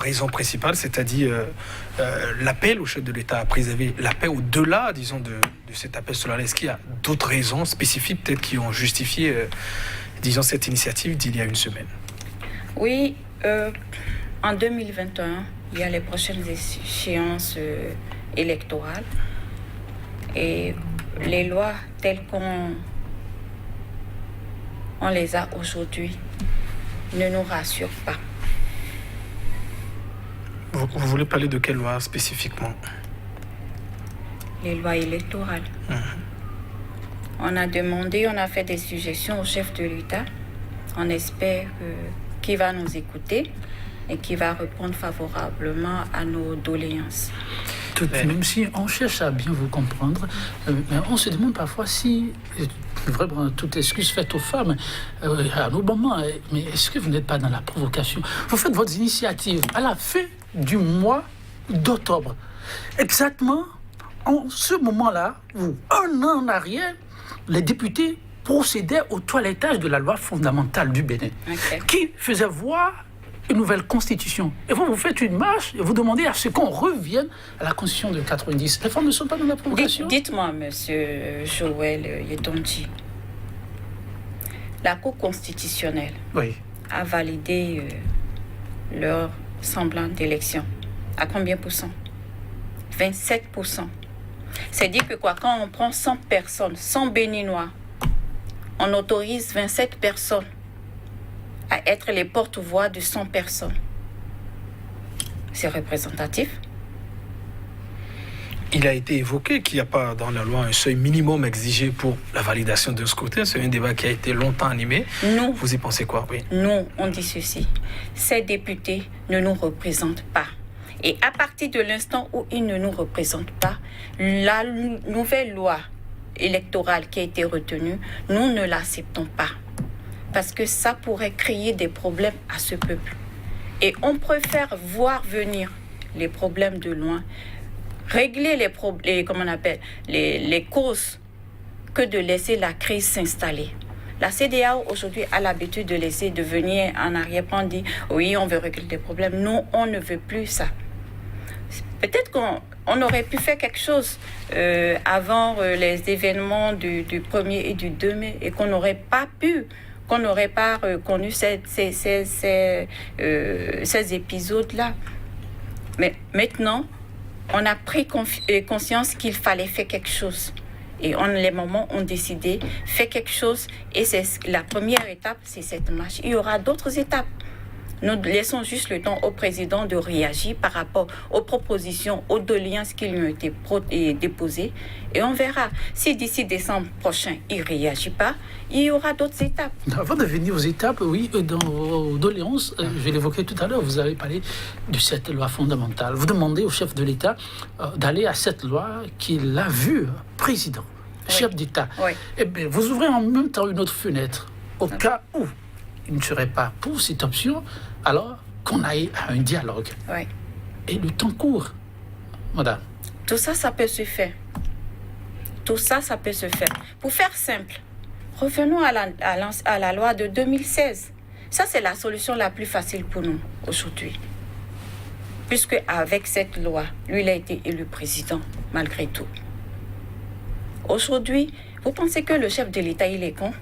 raison principale, c'est-à-dire l'appel au chef de l'État à préserver la paix au-delà, disons, de cet appel solennel. Est-ce qu'il y a d'autres raisons spécifiques, peut-être, qui ont justifié, disons, cette initiative d'il y a une semaine? Oui, en 2021, il y a les prochaines échéances électorales. Et les lois telles qu'on les a aujourd'hui ne nous rassurent pas. Vous voulez parler de quelle loi spécifiquement? Les lois électorales. On a demandé, on a fait des suggestions au chef de l'État. On espère qu'il va nous écouter et qu'il va répondre favorablement à nos doléances. Même si on cherche à bien vous comprendre, mais on se demande parfois si, vraiment, toute excuse faite aux femmes, à nos moments, mais est-ce que vous n'êtes pas dans la provocation? Vous faites votre initiative à la fin du mois d'octobre. Exactement en ce moment-là, où, un an en arrière, les députés procédaient au toilettage de la loi fondamentale du Bénin, qui faisait voir une nouvelle constitution. Et vous faites une marche et vous demandez à ce qu'on revienne à la constitution de 90. Les femmes ne sont pas dans la provocation. Dites-moi, monsieur Joël Yetonji, la Cour constitutionnelle a validé leur semblant d'élection. À combien pour cent? 27%. C'est dire que quoi, quand on prend 100 personnes, 100 Béninois, on autorise 27 personnes à être les porte-voix de 100 personnes. C'est représentatif. Il a été évoqué qu'il n'y a pas dans la loi un seuil minimum exigé pour la validation d'un scrutin. C'est un débat qui a été longtemps animé. Nous, vous y pensez quoi? Oui. Nous, on dit ceci. Ces députés ne nous représentent pas. Et à partir de l'instant où ils ne nous représentent pas, la nouvelle loi électorale qui a été retenue, nous ne l'acceptons pas. Parce que ça pourrait créer des problèmes à ce peuple. Et on préfère voir venir les problèmes de loin, régler les causes, que de laisser la crise s'installer. La CEDEAO aujourd'hui a l'habitude de venir en arrière-plan, dire oui, on veut régler des problèmes. Non, on ne veut plus ça. Peut-être qu'on aurait pu faire quelque chose avant les événements du 1er et du 2 mai et qu'on n'aurait pas connu ces épisodes-là. Mais maintenant, on a pris conscience qu'il fallait faire quelque chose. Et les moments ont décidé, faire quelque chose. Et la première étape, c'est cette marche. Il y aura d'autres étapes. Nous laissons juste le temps au président de réagir par rapport aux propositions, aux doléances qui lui ont été déposées. Et on verra. Si d'ici décembre prochain, il ne réagit pas, il y aura d'autres étapes. Avant de venir aux étapes, oui, dans vos doléances, je l'évoquais tout à l'heure, vous avez parlé de cette loi fondamentale. Vous demandez au chef de l'État d'aller à cette loi qu'il a vue, président, chef d'État. Oui. Eh bien, vous ouvrez en même temps une autre fenêtre, au cas où il ne serait pas pour cette option, alors qu'on aille à un dialogue. Oui. Et le temps court, madame. Tout ça, ça peut se faire. Tout ça, ça peut se faire. Pour faire simple, revenons à la loi de 2016. Ça, c'est la solution la plus facile pour nous aujourd'hui. Puisque avec cette loi, lui, il a été élu président, malgré tout. Aujourd'hui, vous pensez que le chef de l'État, il est con?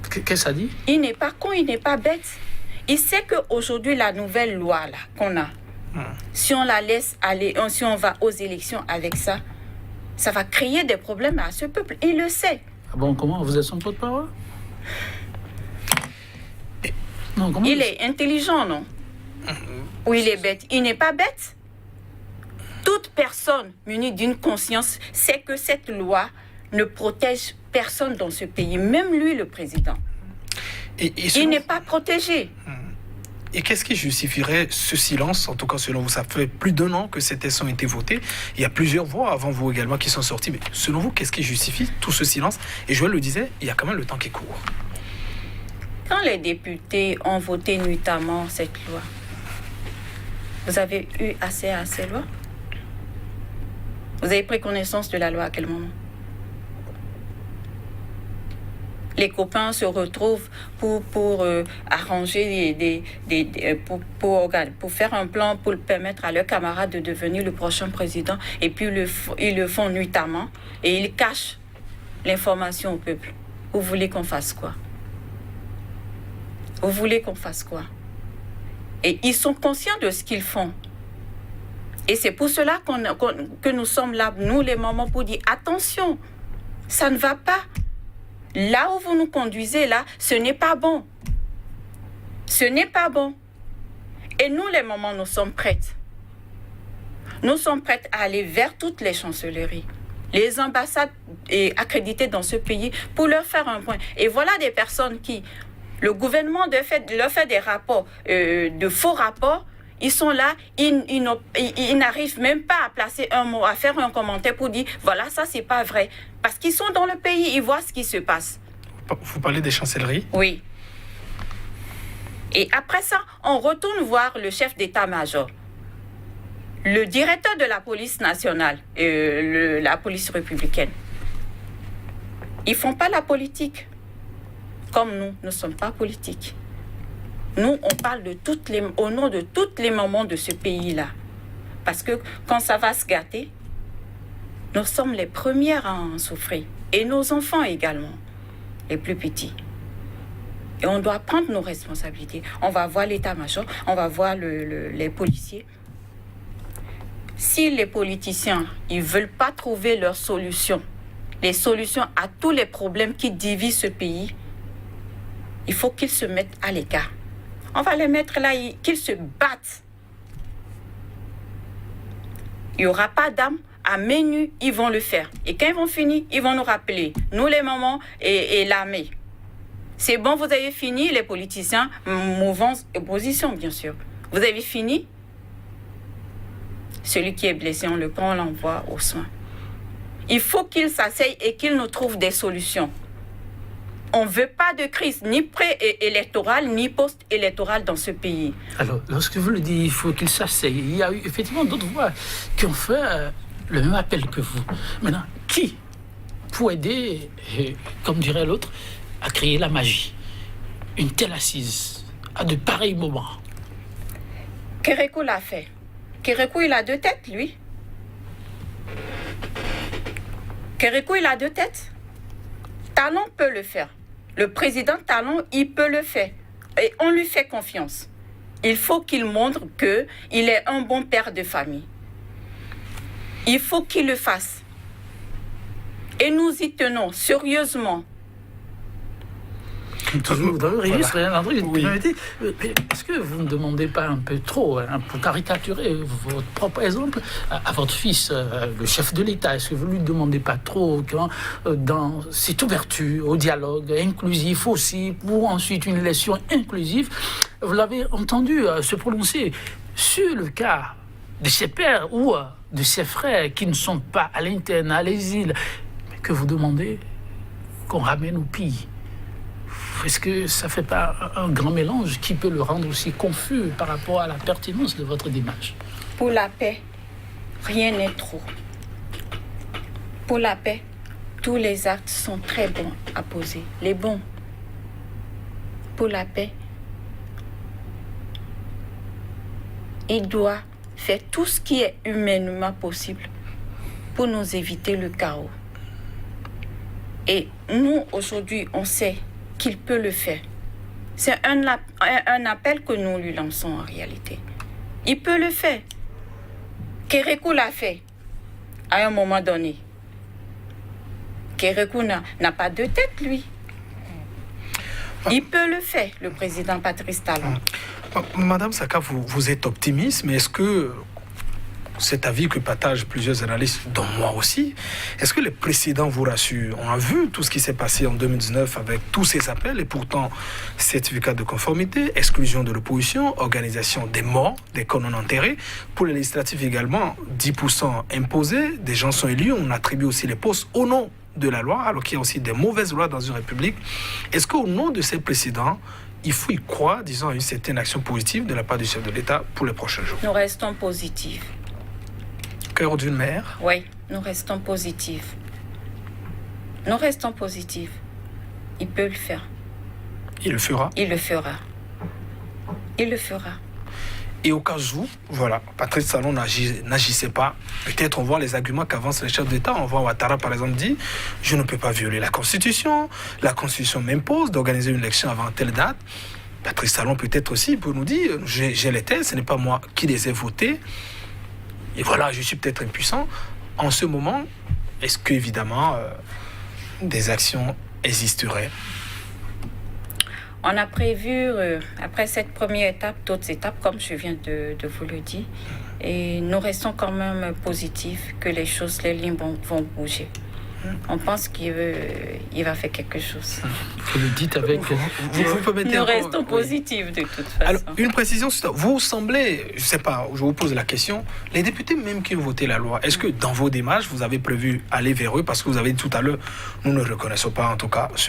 Qu'est-ce que ça dit? Il n'est pas con, il n'est pas bête. Il sait qu'aujourd'hui, la nouvelle loi là, qu'on a, si on la laisse aller, si on va aux élections avec ça, ça va créer des problèmes à ce peuple. Il le sait. Ah bon, comment? Vous êtes son porte-parole? Non, comment? Il est intelligent, non? Ou il est bête? Il n'est pas bête. Toute personne munie d'une conscience sait que cette loi ne protège personne dans ce pays, même lui, le président. Il n'est pas protégé. Et qu'est-ce qui justifierait ce silence? En tout cas, selon vous, ça fait plus d'1 an que ces textes ont été votés. Il y a plusieurs voix avant vous également qui sont sorties. Mais selon vous, qu'est-ce qui justifie tout ce silence? Et Joël le disait, il y a quand même le temps qui court. Quand les députés ont voté nuitamment cette loi, vous avez eu accès à ces lois? Vous avez pris connaissance de la loi à quel moment? Les copains se retrouvent pour arranger pour faire un plan pour permettre à leur camarade de devenir le prochain président. Et puis ils le font nuitamment et ils cachent l'information au peuple. Vous voulez qu'on fasse quoi? Vous voulez qu'on fasse quoi? Et ils sont conscients de ce qu'ils font. Et c'est pour cela que nous sommes là, nous les mamans, pour dire attention, ça ne va pas. Là où vous nous conduisez, là, ce n'est pas bon. Ce n'est pas bon. Et nous, les mamans, nous sommes prêtes. Nous sommes prêtes à aller vers toutes les chancelleries, les ambassades accréditées dans ce pays pour leur faire un point. Et voilà des personnes qui, le gouvernement leur fait des rapports, de faux rapports. Ils sont là, ils n'arrivent même pas à placer un mot, à faire un commentaire pour dire voilà, ça c'est pas vrai. Parce qu'ils sont dans le pays, ils voient ce qui se passe. Vous parlez des chancelleries? Oui. Et après ça, on retourne voir le chef d'état-major, le directeur de la police nationale, la police républicaine. Ils font pas la politique. Comme nous ne sommes pas politiques. Nous, on parle au nom de toutes les mamans de ce pays-là. Parce que quand ça va se gâter, nous sommes les premières à en souffrir. Et nos enfants également, les plus petits. Et on doit prendre nos responsabilités. On va voir l'état-major, on va voir les policiers. Si les politiciens, ils ne veulent pas trouver leurs solutions, les solutions à tous les problèmes qui divisent ce pays, il faut qu'ils se mettent à l'écart. On va les mettre là, qu'ils se battent. Il n'y aura pas d'âme. À main nue, ils vont le faire. Et quand ils vont finir, ils vont nous rappeler, nous les mamans et l'armée. C'est bon, vous avez fini, les politiciens, mouvance, opposition, bien sûr. Vous avez fini. Celui qui est blessé, on le prend, on l'envoie aux soins. Il faut qu'ils s'asseyent et qu'ils nous trouvent des solutions. On ne veut pas de crise, ni pré-électorale, ni post-électorale dans ce pays. Alors, lorsque vous le dites, il faut qu'ils s'asseyent. Il y a eu effectivement d'autres voix qui ont fait le même appel que vous. Maintenant, qui pour aider, comme dirait l'autre, à créer la magie? Une telle assise, à de pareils moments. Kérékou l'a fait. Kérékou, il a 2 têtes, lui. Kérékou, il a 2 têtes. Talon peut le faire. Le président Talon, il peut le faire. Et on lui fait confiance. Il faut qu'il montre qu'il est un bon père de famille. Il faut qu'il le fasse. Et nous y tenons sérieusement. Toujours dans le registre, Voilà. André, Oui. est-ce que vous ne demandez pas un peu trop, pour caricaturer votre propre exemple, à votre fils, le chef de l'État? Est-ce que vous ne lui demandez pas trop dans cette ouverture au dialogue inclusif aussi, pour ensuite une élection inclusive? Vous l'avez entendu se prononcer sur le cas de ses pères ou de ses frères qui ne sont pas à l'interne, à l'exil, mais que vous demandez qu'on ramène au pays. Est-ce que ça ne fait pas un grand mélange qui peut le rendre aussi confus par rapport à la pertinence de votre démarche? Pour la paix, rien n'est trop. Pour la paix, tous les actes sont très bons à poser, les bons. Pour la paix, il doit faire tout ce qui est humainement possible pour nous éviter le chaos. Et nous, aujourd'hui, on sait qu'il peut le faire. C'est un appel que nous lui lançons en réalité. Il peut le faire. Kérékou l'a fait à un moment donné. Kérékou n'a pas 2 têtes, lui. Il peut le faire, le président Patrice Talon. Madame Saka, vous êtes optimiste, mais est-ce que cet avis que partagent plusieurs analystes, dont moi aussi, est-ce que les précédents vous rassurent? On a vu tout ce qui s'est passé en 2019 avec tous ces appels et pourtant certificat de conformité, exclusion de l'opposition, organisation des morts, des corps non enterrés. Pour les législatives également, 10% imposés, des gens sont élus, on attribue aussi les postes au nom de la loi, alors qu'il y a aussi des mauvaises lois dans une république. Est-ce qu'au nom de ces précédents, il faut y croire, disons, à une certaine action positive de la part du chef de l'État pour les prochains jours? Nous restons positifs. Cœur d'une mère. Oui, nous restons positifs. Nous restons positifs. il peut le faire. Il le fera. Il le fera. Il le fera. Et au cas où, voilà, Patrice Talon n'agissait pas, peut-être on voit les arguments qu'avancent les chefs d'État. On voit Ouattara, par exemple, dit « Je ne peux pas violer la Constitution m'impose d'organiser une élection avant telle date ». Patrice Talon peut-être aussi peut nous dire « J'ai les thèses, ce n'est pas moi qui les ai votées. Et voilà, je suis peut-être impuissant. » En ce moment, est-ce qu'évidemment, des actions existeraient? On a prévu, après cette première étape, d'autres étapes, comme je viens de vous le dire. Et nous restons quand même positifs que les lignes vont bouger. On pense qu'il va faire quelque chose. Vous le dites avec... Vous permettez nous encore, restons positifs de toute façon. Alors, une précision, vous semblez, je ne sais pas, je vous pose la question, les députés même qui ont voté la loi, est-ce que dans vos démarches, vous avez prévu aller vers eux? Parce que vous avez dit tout à l'heure, nous ne reconnaissons pas en tout cas